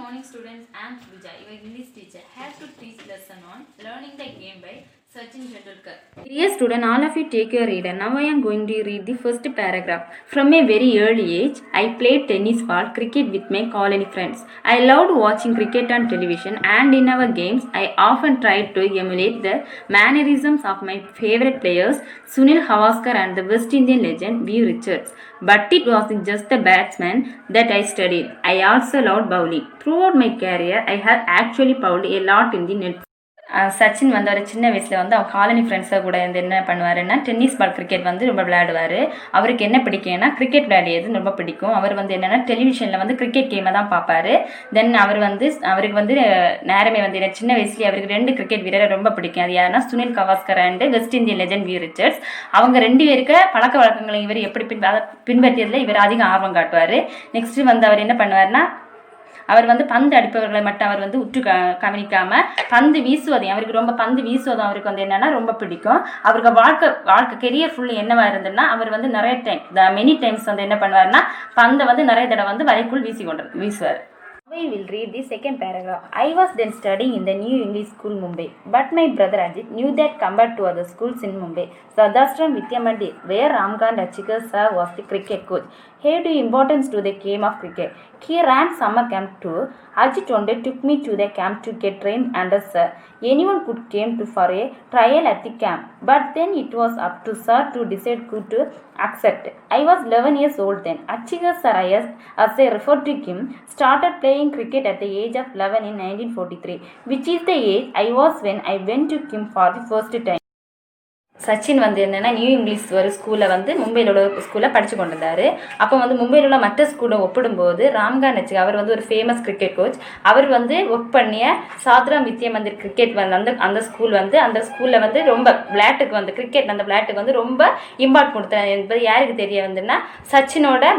morning students, I am Pooja, your English teacher. Have to teach lesson on learning the game by Sachin Tendulkar. Dear student, all of you take your reader. Now I am going to read the first paragraph. From a very early age, I played tennis ball cricket with my colony friends. I loved watching cricket on television, and in our games, I often tried to emulate the mannerisms of my favorite players, Sunil Gavaskar and the West Indian legend V. Richards. But it wasn't just the batsman that I studied. I also loved bowling. Throughout my career, I have actually bowled a lot in the net. Sachin வந்து ஒரு சின்ன வயசில் வந்து அவங்க colony ஃப்ரெண்ட்ஸை கூட வந்து என்ன பண்ணுவாருன்னா டென்னிஸ் பால் கிரிக்கெட் வந்து ரொம்ப விளையாடுவார். அவருக்கு என்ன பிடிக்கும்னா கிரிக்கெட் விளையாடியது ரொம்ப பிடிக்கும். அவர் வந்து என்னென்னா டெலிவிஷனில் வந்து கிரிக்கெட் கேமை தான் பார்ப்பார். தென் அவருக்கு வந்து நேரமே வந்து சின்ன வயசுலேயே அவருக்கு 2 கிரிக்கெட் வீரரை ரொம்ப பிடிக்கும். அது யாருன்னா Sunil Gavaskar and West Indian legend V Richards. அவங்க 2 பேருக்கு பழக்க வழக்கங்களை இவர் எப்படி பின்பற்றியதில் இவர் அதிகம் ஆர்வம் காட்டுவார். நெக்ஸ்ட்டு வந்து அவர் என்ன பண்ணுவார்னா அவர் வந்து பந்து அடிப்பவர்களை மட்டும் அவர் வந்து உற்று கவனிக்காமல் பந்து வீசுவதையும் அவருக்கு ரொம்ப பந்து வீசுவதும் அவருக்கு வந்து என்னென்னா ரொம்ப பிடிக்கும். அவருக்கு வாழ்க்கை கெரியர் ஃபுல்லு என்னவா இருந்ததுன்னா அவர் வந்து நிறைய டைம் மெனி டைம்ஸ் வந்து என்ன பண்ணுவார்னா பந்தை வந்து நிறைய தடவை வந்து வலைக்குள் வீசுவார். I will read the second paragraph. I was then studying in the New English School, Mumbai. But my brother Ajit knew that compared to other schools in Mumbai, Sadastram Vidyamandir, where Ramkant Achikar sir was the cricket coach, he gave importance to the game of cricket. He ran summer camp too. Ajit one day took me to the camp to get trained under sir. Anyone could came to for a trial at the camp, but then it was up to sir to decide who to accept. I was 11 years old then. Achikar sir, as I referred to him, started playing cricket at the age of 11 in 1943, which is the age I was when I went to him for the first time. Sachin வந்து என்னென்னா new English ஒரு ஸ்கூலில் வந்து மும்பையில் உள்ள ஸ்கூலில் படித்து கொண்டு வந்தார். அப்போ வந்து மும்பையில் உள்ள மற்ற ஸ்கூலை ஒப்பிடும்போது ராம்காந்த் அச்சிகர் அவர் வந்து ஒரு ஃபேமஸ் கிரிக்கெட் கோச். அவர் வந்து ஒர்க் பண்ணிய சாத்ராம் வித்யா மந்திர் கிரிக்கெட் வந்து அந்த ஸ்கூலில் வந்து ரொம்ப விளையாட்டுக்கு வந்து கிரிக்கெட் அந்த விளையாட்டுக்கு வந்து ரொம்ப இம்பார்ட் கொடுத்தார் என்பது யாருக்கு தெரிய வந்துன்னா சச்சினோட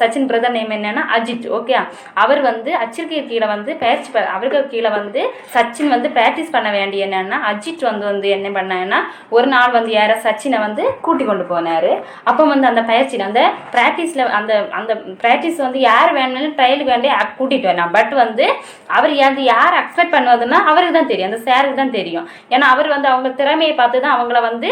சச்சின் பிரதர் நேம் என்னென்னா அஜித். ஓகே, அவர் வந்து அச்சிற்கு கீழே வந்து அவருக்கு கீழே வந்து சச்சின் வந்து ப்ராக்டிஸ் பண்ண வேண்டிய என்னென்னா அஜித் வந்து என்ன பண்ணாங்கன்னா ஒரு நாள் வந்து யார சச்சினை வந்து கூட்டி கொண்டு போனார். அப்போ வந்து அந்த பயிற்சியில் அந்த ப்ராக்டிஸில் அந்த ப்ராக்டிஸ் வந்து யார் வேணும்னு ட்ரையலுக்கு வேண்டி கூட்டிகிட்டு வரலாம். பட் வந்து அவர் அது யார் அக்செப்ட் பண்ணுவதுன்னா அவருக்கு தான் தெரியும், அந்த சாருக்கு தான் தெரியும். ஏன்னா அவர் வந்து அவங்க திறமையை பார்த்து தான் அவங்கள வந்து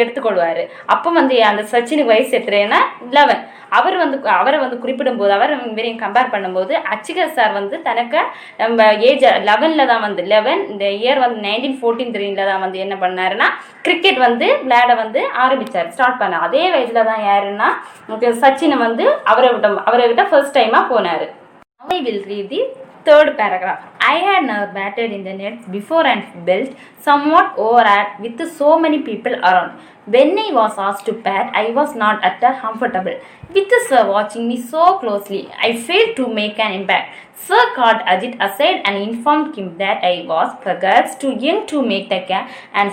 எடுத்துக்கொள்வார். அப்போ வந்து அந்த சச்சினுக்கு வயசு எத்தனைன்னா 11. அவரை வந்து குறிப்பிடும்போது அவர் இவரையும் கம்பேர் பண்ணும்போது அச்சிகர் சார் வந்து தனக்கு நம்ம ஏஜ் 11 தான் வந்து 11 இந்த இயர் வந்து 1943 தான் வந்து என்ன பண்ணாருன்னா கிரிக்கெட் வந்து விளையாட வந்து ஆரம்பித்தார், ஸ்டார்ட் பண்ணார். அதே வயசில் தான் யாருன்னா சச்சினை வந்து அவர்கிட்ட ஃபர்ஸ்ட் டைமாக போனார். I will read the third paragraph. I had never batted in the nets before and felt somewhat overawed with so many people around. When I was asked to bat, I was not at all comfortable. With sir watching me so closely, I failed to make an impact. Sir called Ajit aside and informed him that I was perhaps too young to make the camp and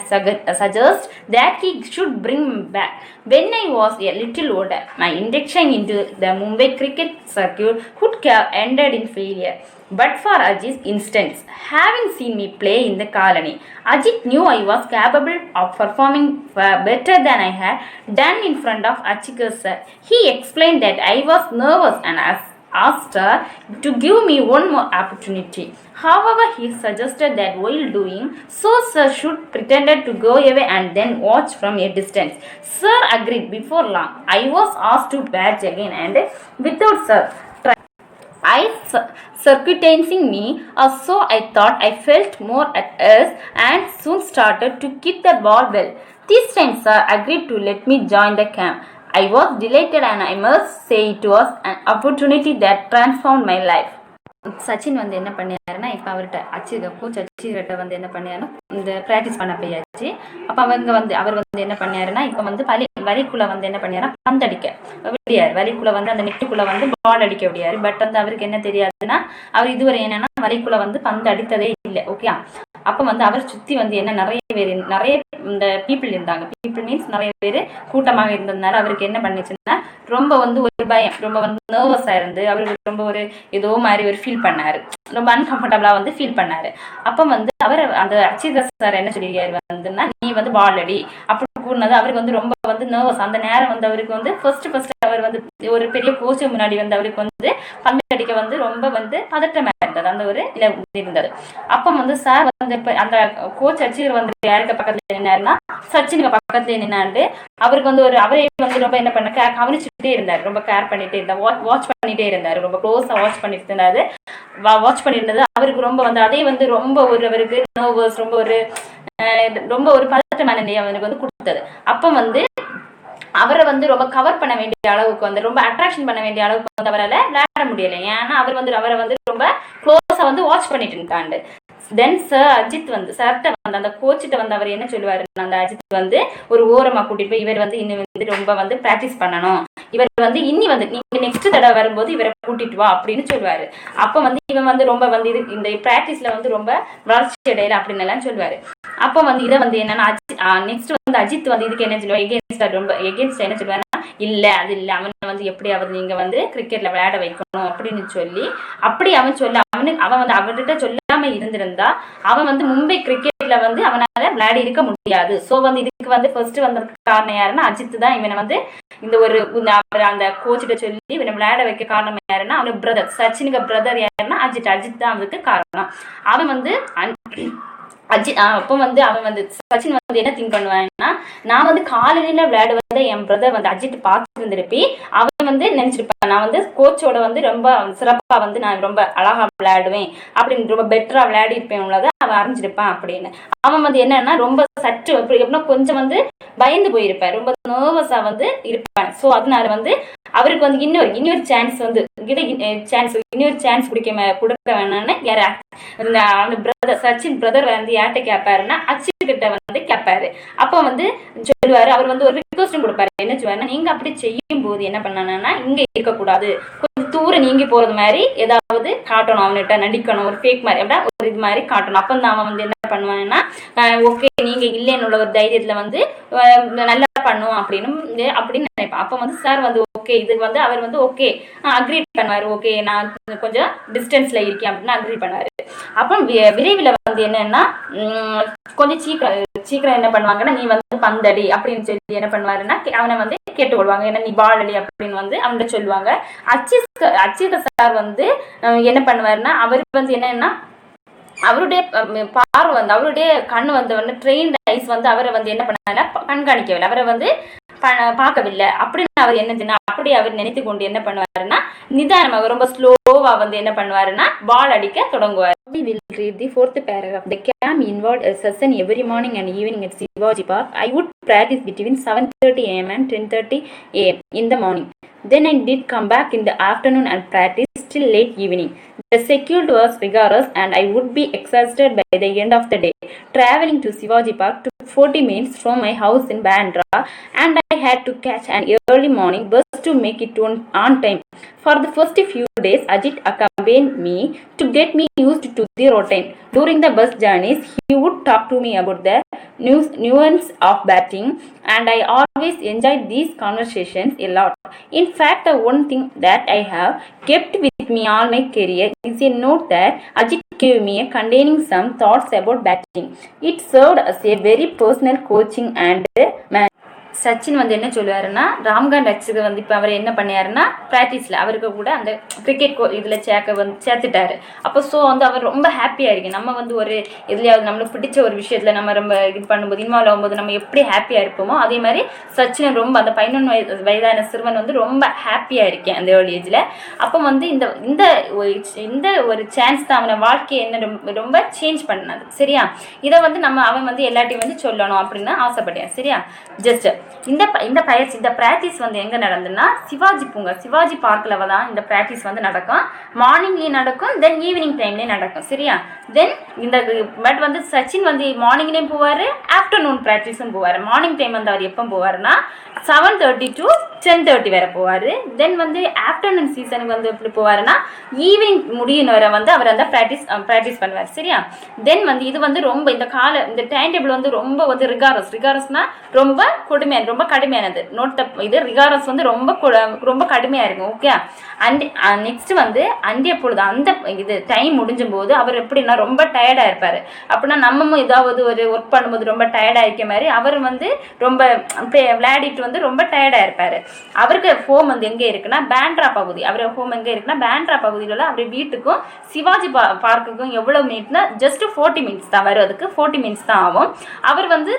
suggest that he should bring me back. When I was a little older, my induction into the Mumbai cricket circuit would have ended in failure. But for Ajit's instance, having seen me play in the colony, Ajit knew I was capable of performing better than I had done in front of Achikar sir. He explained that I was nervous and asked her to give me one more opportunity. However, he suggested that while doing so, sir should pretend to go away and then watch from a distance. Sir agreed. Before long, I was asked to bat again, and without sir circumstancing me, so I thought I felt more at ease and soon started to kick the ball well. This time sir agreed to let me join the camp. I was delighted and I must say it was an opportunity that transformed my life. Sachin வந்து என்ன பண்ணியாருன்னா இப்போ அவர்கிட்ட அச்சிகிட்ட வந்து என்ன பண்ணியாருன்னா இந்த practice பண்ண போயாச்சு. அப்போ அவர் வந்து என்ன பண்ணியாருன்னா இப்போ வந்து வலிக்குள்ளே வந்து என்ன பண்ணியாருன்னா பந்தடிக்க விடியாரு. வலிக்குள்ளே வந்து அந்த நெட்டுக்குள்ளே வந்து பால் அடிக்க விடியாரு. பட் வந்து அவருக்கு என்ன தெரியாதுன்னா அவர் இதுவரை என்னன்னா வலிக்குள்ளே வந்து பந்து அடித்ததே இல்லை. ஓகே, அப்போ வந்து அவர் சுற்றி வந்து என்ன நிறைய இந்த பீப்புள் இருந்தாங்க. பீப்புள் மீன்ஸ் நிறைய பேர் கூட்டமாக இருந்ததுனால அவருக்கு என்ன பண்ணிச்சுன்னா ரொம்ப வந்து ஒரு பயம், ரொம்ப வந்து நர்வஸாக இருந்து அவருக்கு ரொம்ப ஒரு ஏதோ மாதிரி ஒரு ஃபீல் பண்ணார், ரொம்ப அன்கம்ஃபர்டபுளாக வந்து ஃபீல் பண்ணார். அப்போ வந்து அவர் அந்த அச்சிகர் சார் என்ன சொல்லியிருக்காரு வந்துன்னா நீ வந்து பால் அடி அப்படி கூடினது அவருக்கு வந்து ரொம்ப வந்து நர்வஸ். அந்த நேரம் வந்து அவருக்கு வந்து ஃபர்ஸ்ட் அவர் வந்து ஒரு பெரிய கோச்சு முன்னாடி வந்து அவருக்கு வந்து பந்து அடிக்க வந்து ரொம்ப வந்து பதட்டமாக இருந்தார். இருந்தது, அந்த ஒரு இருந்தது. அப்போ வந்து சார் வந்து இப்போ அந்த கோச் அச்சீவர் வந்து யாருக்கு பக்கத்துல நின்னாருன்னா சச்சினுக்கு பக்கத்துல நின்னாண்டு அவருக்கு வந்து அவரே வந்து ரொம்ப என்ன பண்ண கவனிச்சுட்டே இருந்தார், ரொம்ப கேர் பண்ணிட்டே இருந்தார், வாட்ச் பண்ணிட்டே இருந்தார், ரொம்ப க்ளோஸா வாட்ச் பண்ணிட்டு இருந்தாரு. வாட்ச் பண்ணியிருந்தது அவருக்கு ரொம்ப வந்து அதே வந்து ரொம்ப அவருக்கு நர்வஸ், ரொம்ப ஒரு பதட்டமான நிலையை அவருக்கு வந்து கொடுத்தது. அப்போ வந்து அவரை வந்து ரொம்ப கவர் பண்ண வேண்டிய அளவுக்கு வந்து ரொம்ப அட்ராக்ஷன் பண்ண வேண்டிய அளவுக்கு வந்து அவரால் விளையாட முடியலை. ஏன்னா அவரை வந்து ரொம்ப க்ளோஸா வந்து வாட்ச் பண்ணிட்டு இருந்தாண்டு. தென் சார் அஜித் வந்து சார்கிட்ட வந்து அந்த கோச்சிட்ட வந்து அவர் என்ன சொல்லுவாரு, அந்த அஜித் வந்து ஒரு ஓரமா கூட்டிட்டு போய் இவர் வந்து இன்னும் வந்து ரொம்ப வந்து பிராக்டிஸ் பண்ணணும், இவர் வந்து வந்து நீங்க நெக்ஸ்ட் தடவை வரும்போது இவரை கூட்டிட்டு வா அப்படின்னு சொல்லுவாரு. அப்ப வந்து இவன் வந்து ரொம்ப வந்து இந்த பிராக்டிஸ்ல வந்து ரொம்ப வளர்ச்சி அடையல அப்படின்னு எல்லாம் சொல்லுவாரு. அப்ப வந்து இதை வந்து என்னன்னா நெக்ஸ்ட் வந்து அஜித் வந்து இதுக்கு என்ன சொல்லுவாரு, எகேன்ஸ்ட் என்ன சொல்லுவாரு, இல்ல அது இல்ல, அவனை வந்து எப்படியாவது நீங்க வந்து கிரிக்கெட்ல விளையாட வைக்கணும் அப்படின்னு சொல்லி அப்படி அவன் வந்து அவர்கிட்ட சொல்லாம இருந்திருந்தா அவன் வந்து மும்பை கிரிக்கெட்ல வந்து அவனால விளையாடி இருக்க முடியாது. சோ வந்து இதுக்கு வந்து ஃபர்ஸ்ட் வந்ததுக்கு காரணம் யாருன்னா அஜித் தான். இவனை வந்து இந்த ஒரு அந்த கோச்சிட்ட சொல்லி இவனை விளையாட வைக்க காரணம் யாருன்னா அவனுக்கு பிரதர், சச்சினுக்கு பிரதர் யாருன்னா அஜித் தான் அவனுக்கு காரணம். அவன் வந்து அப்போ வந்து அவன் வந்து சச்சின் வந்து என்ன திங்க் பண்ணுவாங்கன்னா, நான் வந்து காலையில விளையாடுவதை என் பிரதர் வந்து அஜித் பார்த்து இருந்திருப்பி அவன் வந்து நினைச்சிருப்பான், நான் வந்து கோச்சோட வந்து ரொம்ப சிறப்பா வந்து நான் ரொம்ப அழகா விளையாடுவேன் அப்படின்னு ரொம்ப பெட்டரா விளையாடி இருப்பேன் உள்ளதை அவன் அறிஞ்சிருப்பான் அப்படின்னு. அவன் வந்து என்னன்னா ரொம்ப சற்று எப்படின்னா கொஞ்சம் வந்து பயந்து போயிருப்பான், ரொம்ப நர்வஸா வந்து இருப்பான். ஸோ அதனால வந்து அவருக்கு வந்து இன்னொரு சான்ஸ் வந்து இன்னொரு சான்ஸ் கொடுக்க வேணும்னு சச்சின் பிரதர் வந்து யார்கிட்ட கேட்பாருன்னா அஜித் கிட்ட வந்து கேட்பாரு. அப்போ வந்து சொல்லுவாரு, அவர் வந்து ஒரு ரிக்வஸ்டும் கொடுப்பாரு. என்ன சொல்லுவாருன்னா, நீங்க அப்படி செய்யும் போது என்ன பண்ணனா இங்க இருக்கக்கூடாது, கொஞ்சம் தூரம் நீங்கி போறது மாதிரி ஏதாவது காட்டணும், அவன்கிட்ட நடிக்கணும், ஒரு ஃபேக் மாதிரி அப்படின்னா ஒரு இது மாதிரி காட்டணும். அப்போ தான் அவன் வந்து என்ன பண்ணுவாங்கன்னா, ஓகே நீங்க இல்லைன்னு உள்ள ஒரு தைரியத்துல வந்து நல்லா பண்ணுவோம் அப்படின்னு நினைப்பான். அப்போ வந்து சார் வந்து ஓகே இது வந்து அவர் வந்து ஓகே அக்ரி பண்ணுவாரு, ஓகே நான் கொஞ்சம் டிஸ்டன்ஸ்ல இருக்கேன் அப்படின்னு அக்ரி பண்ணுவாரு. அப்போ விரைவில் வந்து என்னன்னா கொஞ்சம் சீக்கிரம் என்ன பண்ணுவாங்கன்னா, நீ வந்து பந்தடி அப்படின்னு சொல்லி என்ன பண்ணுவாருன்னா அவனை வந்து கேட்டுக்கொள்வாங்க, ஏன்னா நீ பால் அடி அப்படின்னு வந்து அவன்கிட்ட சொல்லுவாங்க. அச்சித் சார் வந்து என்ன பண்ணுவாருன்னா அவருக்கு வந்து என்னன்னா அவருடைய பார்வை வந்து அவருடைய கண்ணு வந்து ட்ரெயின்ட் ஐஸ் வந்து அவரை வந்து என்ன பண்ணாருன்னா கண்காணிக்கவில்லை, அவரை வந்து பார்க்கவில்லை அப்படின்னு அவர் என்ன அப்படி அவர் நினைத்து கொண்டு என்ன பண்ணுவாருன்னா நிதானமாக ரொம்ப ஸ்லோவா வந்து என்ன பண்ணுவாருன்னா பால் அடிக்க தொடங்குவார். We will read the fourth paragraph. The camp involved a session every morning and evening at Shivaji Park. I would practice between 7:30 a.m. and 10:30 a.m. in the morning. Then I did come back in the afternoon and practice till late evening. The schedule was rigorous and I would be exhausted by the end of the day. Traveling to Shivaji Park took 40 minutes from my house in Bandra and I had to catch an early morning bus to make it on time. For the first few days, Ajit accompanied me to get me used to the routine. During the bus journeys, he would talk to me about the nuance of batting and I always enjoyed these conversations a lot. In fact, the one thing that I have kept with me all my career is a note that Ajit gave me containing some thoughts about batting. It served as a very personal coaching and Sachin வந்து என்ன சொல்லுவாருன்னா, ராம்கான் ரட்சுக்கு வந்து இப்போ அவர் என்ன பண்ணியாருன்னா ப்ராக்டிஸில் அவருக்கு கூட அந்த cricket இதில் சேர்த்துட்டாரு. அப்போ ஸோ வந்து அவர் ரொம்ப ஹாப்பியாக இருக்கு. நம்ம வந்து ஒரு எதுலையாவது நம்மளுக்கு பிடிச்ச ஒரு விஷயத்தில் நம்ம ரொம்ப இது பண்ணும்போது இன்வால்வ் ஆகும்போது நம்ம எப்படி ஹாப்பியாக இருப்போமோ அதே மாதிரி சச்சின் ரொம்ப அந்த 11 வயதான சிறுவன் வந்து ரொம்ப ஹாப்பியாக இருக்கேன் அந்த ஏர்லி ஏஜில். அப்போ வந்து இந்த ஒரு சான்ஸ் தான் அவனை வாழ்க்கையை என்ன ரொம்ப சேஞ்ச் பண்ணது. சரியா, இதை வந்து அவன் வந்து எல்லாத்தையும் வந்து சொல்லணும் அப்படின்னு ஆசைப்பட்டேன். சரியா, ஜஸ்ட் இந்த பிராக்டிஸ் வந்து எங்க நடந்துன்னா சிவாஜி பார்க்ல தான் இந்த பிராக்டிஸ் வந்து நடக்கும். மார்னிங்லயும் நடக்கும், தென் ஈவினிங் டைம்லயும் நடக்கும். சரியா, தென் பட் வந்து சச்சின் வந்து மார்னிங்லயும் போவாரு, ஆஃப்டர்நூன் பிராக்டிஸும் போவாரு. மார்னிங் டைம் வந்து அவர் எப்போ போவாருன்னா 7:30 to 10:30 வரை போவாரு. தென் வந்து ஆஃப்டர்நூன் சீசனுக்கு வந்து எப்படி போவாருன்னா ஈவினிங் முடியும் வரை வந்து அவர் அந்த ப்ராக்டிஸ் பண்ணுவார். சரியா, தென் வந்து இது வந்து ரொம்ப இந்த டைம் டேபிள் வந்து ரொம்ப வந்து ரிகாரஸ்னா ரொம்ப கொடுமையா ரொம்ப கடுமையானது. நோட் இது ரிகாரஸ் வந்து ரொம்ப கடுமையாக இருக்கும். ஓகே. நெக்ஸ்ட் வந்து அந்திய பொழுது அந்த இது டைம் முடிஞ்சும் போது அவர் எப்படின்னா ரொம்ப டயர்டாக இருப்பார். அப்படின்னா நம்ம ஏதாவது ஒரு ஒர்க் பண்ணும்போது ரொம்ப டயர்டாக இருக்க மாதிரி அவர் வந்து ரொம்ப விளையாடிட்டு வந்து ரொம்ப டயர்டாக இருப்பார். அவருக்கு ஹோம் வந்து எங்கே இருக்குன்னா பேண்ட்ரா பகுதி. அவர் ஹோம் எங்கே இருக்குன்னா பேண்ட்ரா பகுதியில் அவர் வீட்டுக்கும் சிவாஜி பார்க்குக்கும் எவ்வளோ மினிட்னா ஜஸ்ட் 40 மினிட்ஸ் தான் வரும். அதுக்கு 40 மினிட்ஸ் தான் ஆகும். அவர் வந்து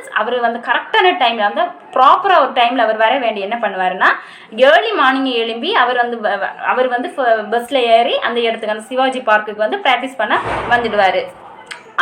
கரெக்டான டைமில் அந்த ப்ராப்பராக ஒரு டைமில் அவர் வர வேண்டிய என்ன பண்ணுவாருன்னா ஏர்லி மார்னிங் எழும்பி அவர் வந்து பஸ்ஸில் ஏறி அந்த இடத்துக்கு அந்த சிவாஜி பார்க்குக்கு வந்து ப்ராக்டிஸ் பண்ண வந்துடுவார்.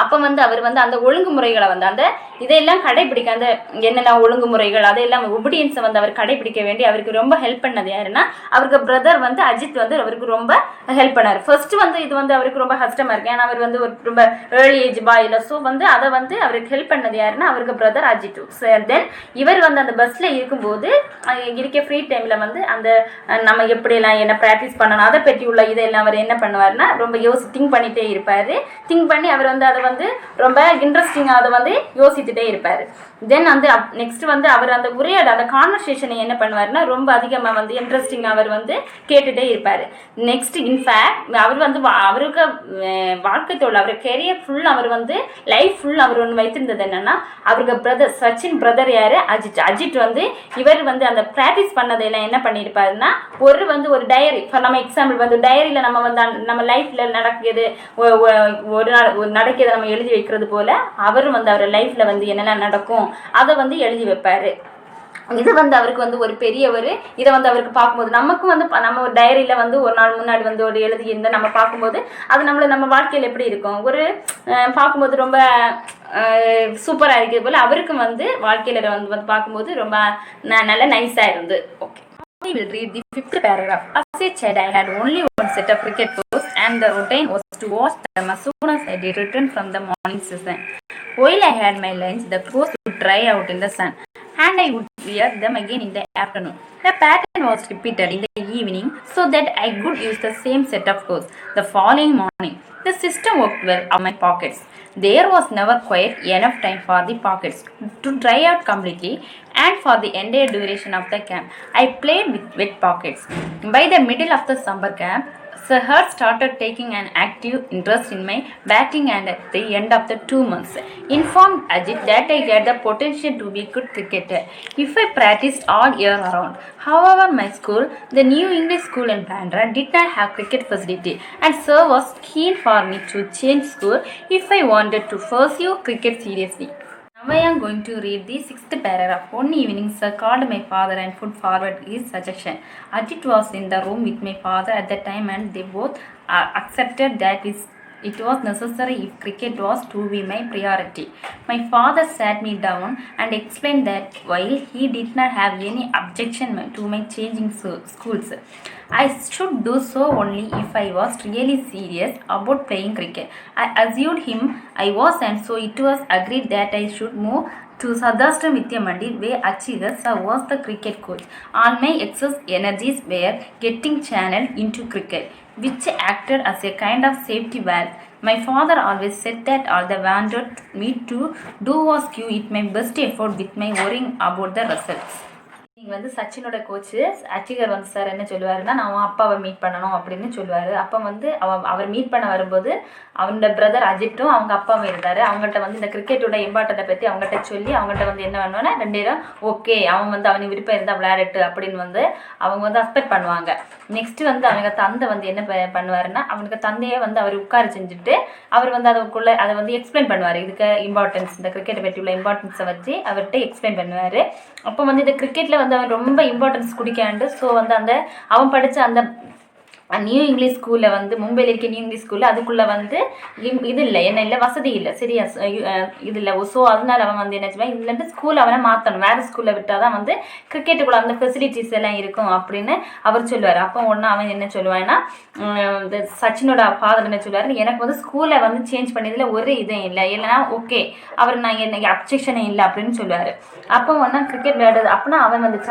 அப்போ வந்து அவர் வந்து அந்த ஒழுங்குமுறைகளை வந்து அந்த இதையெல்லாம் கடைபிடிக்க அந்த என்னென்ன ஒழுங்குமுறைகள் அதையெல்லாம் ஒபீடியன்ஸை வந்து அவர் கடைபிடிக்க வேண்டி அவருக்கு ரொம்ப ஹெல்ப் பண்ணது யாருன்னா அவருக்கு பிரதர் வந்து அஜித் வந்து அவருக்கு ரொம்ப ஹெல்ப் பண்ணார். ஃபர்ஸ்ட் வந்து இது வந்து அவருக்கு ரொம்ப கஷ்டமாக இருக்கு. ஏன்னா அவர் வந்து ஒரு ரொம்ப ஏர்லி ஏஜ் பாயில். ஸோ வந்து அதை வந்து அவருக்கு ஹெல்ப் பண்ணது யாருன்னா அவருக்கு பிரதர் அஜித். தென் இவர் வந்து அந்த பஸ்ஸில் இருக்கும்போது இருக்க ஃப்ரீ டைமில் வந்து அந்த நம்ம எப்படியெல்லாம் என்ன ப்ராக்டிஸ் பண்ணணும் அதை பற்றி உள்ள இதெல்லாம் அவர் என்ன பண்ணுவார்னா ரொம்ப திங்க் பண்ணிகிட்டே இருப்பார். திங்க் பண்ணி அவர் வந்து அதை வந்து ரொம்ப இன்ட்ரெஸ்டிங்காக அதை வந்து யோசித்துட்டே இருப்பார். தென் வந்து நெக்ஸ்ட் வந்து அவர் அந்த உரையாட அந்த கான்வர்சேஷனை என்ன பண்ணுவார்னா ரொம்ப அதிகமாக வந்து இன்ட்ரெஸ்டிங்காக அவர் வந்து கேட்டுகிட்டே இருப்பார். நெக்ஸ்ட் இன்ஃபேக்ட் அவர் வந்து அவருக்கு வாழ்க்கை தொழில் அவர் கெரியர் ஃபுல் அவர் வந்து லைஃப் ஃபுல் அவர் ஒன்று வைத்திருந்தது என்னென்னா அவருக்கு பிரதர் சச்சின் பிரதர் யார் அஜித் வந்து இவர் வந்து அந்த ப்ராக்டிஸ் பண்ணதையெல்லாம் என்ன பண்ணியிருப்பாருன்னா ஒரு டைரி ஃபார் நம்ம எக்ஸாம்பிள் வந்து டைரியில் நம்ம வந்து நம்ம லைஃப்பில் நடக்கிறது ஒரு நாள் நடக்கிறத நம்ம எழுதி வைக்கிறது போல் அவரும் வந்து அவர் லைஃப்பில் வந்து என்னென்ன நடக்கும் அதை வந்து எழுதி வைப்பார். இது வந்து அவருக்கு வந்து ஒரு பெரிய இதை வந்து அவருக்கு பார்க்கும்போது நமக்கும் வந்து நம்ம ஒரு டைரியில் வந்து ஒரு நாள் முன்னாடி வந்து ஒரு எழுதி இருந்தால் நம்ம பார்க்கும்போது அது நம்ம வாழ்க்கையில் எப்படி இருக்கும் பார்க்கும்போது ரொம்ப சூப்பராக இருக்கிறது போல் அவருக்கும் வந்து வாழ்க்கையில் வந்து பார்க்கும்போது ரொம்ப நல்ல நைஸாக இருந்து. Okay, we will read the 5th paragraph. As a child, I had only one set of cricket clothes, and the routine was to wash them as soon as I did return from the morning session. While I had my lunch, the clothes would dry out in the sun, and I would wear them again in the afternoon. The pattern was repeated in the evening so that I could use the same set of clothes the following morning. The system worked well on my pockets. There was never quite enough time for the pockets to dry out completely, and for the entire duration of the camp, I played with wet pockets. By the middle of the summer camp, Sahar started taking an active interest in my batting, and at the end of the 2 months, informed Ajit that I had the potential to be a good cricketer if I practiced all year round. However, my school, the New English School in Bandra, did not have cricket facility, and Sir was keen for me to change school if I wanted to pursue cricket seriously. Now I am going to read the 6th paragraph. One evening, Sir called my father and put forward his suggestion. Ajit was in the room with my father at the time, and they both accepted that it was necessary if cricket was to be my priority. My father sat me down and explained that while he did not have any objection to my changing schools, I should do so only if I was really serious about playing cricket. I assured him I was, and so it was agreed that I should move to Sadhastra Vidya Mandir, where Achigar Sir was the cricket coach. All my excess energies were getting channeled into cricket, which acted as a kind of safety valve. My father always said that all they wanted me to do was give it my best effort with my worrying about the results. நீங்கள் வந்து சச்சினோட coach அச்சிகர் வந்து sir என்ன சொல்லுவாருன்னா நான் அப்பாவை meet பண்ணணும் அப்படின்னு சொல்லுவார். அப்போ வந்து அவர் மீட் பண்ண வரும்போது அவனோட பிரதர் அஜித்தும் அவங்க அப்பாவும் இருந்தார். அவங்கள்ட்ட வந்து இந்த கிரிக்கெட்டோட இம்பார்ட்டண்ட்டை பற்றி அவங்கள்ட்ட சொல்லி அவங்கள்ட்ட வந்து என்ன பண்ணுவோன்னா 2 பேரும் ஓகே அவன் வந்து அவனுக்கு விருப்பம் இருந்தால் விளையாடட்டு அப்படின்னு வந்து அவங்க வந்து அக்செப்ட் பண்ணுவாங்க. நெக்ஸ்ட்டு வந்து அவங்க தந்தை வந்து என்ன பண்ணுவாருன்னா அவனுக்கு தந்தையே வந்து அவர் உட்கார செஞ்சுட்டு அவர் வந்து அதை வந்து எக்ஸ்பிளைன் பண்ணுவார். இதுக்கு இம்பார்ட்டன்ஸ் இந்த கிரிக்கெட்டை பற்றி உள்ள இம்பார்ட்டன்ஸை வச்சு அவர்கிட்ட எக்ஸ்பிளைன் பண்ணுவார். அப்போ வந்து இந்த கிரிக்கெட்டில் வந்து அவன் ரொம்ப இம்பார்ட்டன்ஸ் குடிக்காண்டு. ஸோ வந்து அவன் படித்த அந்த நியூ இங்கிலீஷ் ஸ்கூலில் வந்து மும்பையில் இருக்க நியூ இங்கிலீஷ் ஸ்கூலில் அதுக்குள்ளே வந்து இது இல்லை என்ன இல்லை வசதி இல்லை சரியா இது இல்லை. ஸோ அதனால் அவன் வந்து என்ன செய்வான் இதுலேருந்து ஸ்கூல் அவனை மாற்றணும் வேறு ஸ்கூலில் விட்டால் தான் வந்து கிரிக்கெட்டுக்குள்ளே அந்த ஃபெசிலிட்டிஸ் எல்லாம் இருக்கும் அப்படின்னு அவர் சொல்லுவார். அப்போ ஒன்று அவன் என்ன சொல்லுவான்னா இந்த சச்சினோட ஃபாதர் என்ன சொல்லுவார் எனக்கு வந்து ஸ்கூலை வந்து சேஞ்ச் பண்ணியதில் ஒரு இதுவும் இல்லை இல்லைனா ஓகே அவர் நான் எனக்கு அப்ஜெக்ஷனே இல்லை அப்படின்னு சொல்லுவார். அப்போ ஒன்றா கிரிக்கெட் விளையாடுறது அப்படின்னா அவன் வந்து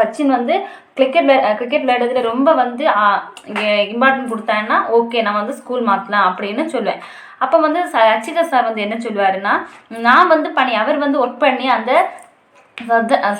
சச்சின் வந்து கிரிக்கெட் விளையாடுறதுல ரொம்ப வந்து இம்பார்ட்டன்ட் கொடுத்தாங்கன்னா ஓகே நான் வந்து ஸ்கூல் மாற்றலாம் அப்படின்னு சொல்லுவேன். அப்போ வந்து அச்சிகர் சார் வந்து என்ன சொல்லுவாருன்னா நான் வந்து அவர் வந்து ஒர்க் பண்ணி அந்த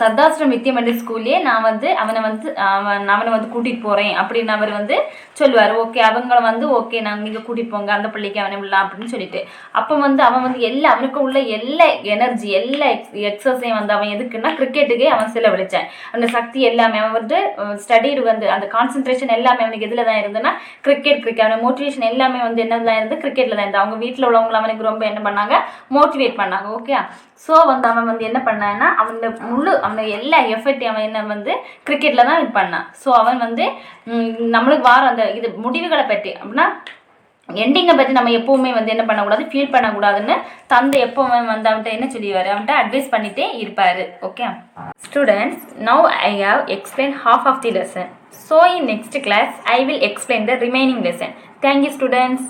சர்தாஸ்ரம் வித்யமண்டி ஸ்கூல்லே நான் வந்து அவனை வந்து கூட்டிகிட்டு போகிறேன் அப்படின்னு அவர் வந்து சொல்லுவார். ஓகே அவங்கள வந்து ஓகே நாங்கள் நீங்கள் கூட்டிகிட்டு போங்க அந்த பள்ளிக்கு அவனை விடலாம் அப்படின்னு சொல்லிட்டு. அப்போ வந்து அவன் வந்து அவனுக்கு உள்ள எல்லா எனர்ஜி எல்லா எக்ஸஸையும் வந்து அவன் எதுக்குன்னா கிரிக்கெட்டுக்கே அவன் செலவழிச்சான். அந்த சக்தி எல்லாமே அவன் வந்து ஸ்டடியில் வந்து அந்த கான்சன்ட்ரேஷன் எல்லாமே அவனுக்கு எதில் தான் இருந்ததுன்னா கிரிக்கெட் அவனை மோட்டிவேஷன் எல்லாமே வந்து என்னதான் இருந்து கிரிக்கெட்டில் தான் இருந்து. அவங்க வீட்டில் உள்ளவங்களை அவனுக்கு ரொம்ப என்ன பண்ணாங்க, மோட்டிவேட் பண்ணாங்க. ஓகே ஸோ வந்து அவன் வந்து என்ன பண்ணான்னா அவனை எல்லா எஃபர்ட் அவன் என்ன வந்து கிரிக்கெட்டில் தான் இது பண்ணான். ஸோ அவன் வந்து நம்மளுக்கு அந்த இது முடிவுகளை பற்றி அப்படின்னா எண்டிங்கை பற்றி நம்ம எப்போவுமே வந்து என்ன பண்ணக்கூடாது, ஃபீல் பண்ணக்கூடாதுன்னு தந்தை எப்போவுமே வந்து அவன்கிட்ட என்ன சொல்லிடுவார், அவன்கிட்ட அட்வைஸ் பண்ணிகிட்டே இருப்பார். Okay students, now I have explain half of the lesson. So in next class I will explain the remaining lesson. Thank you students.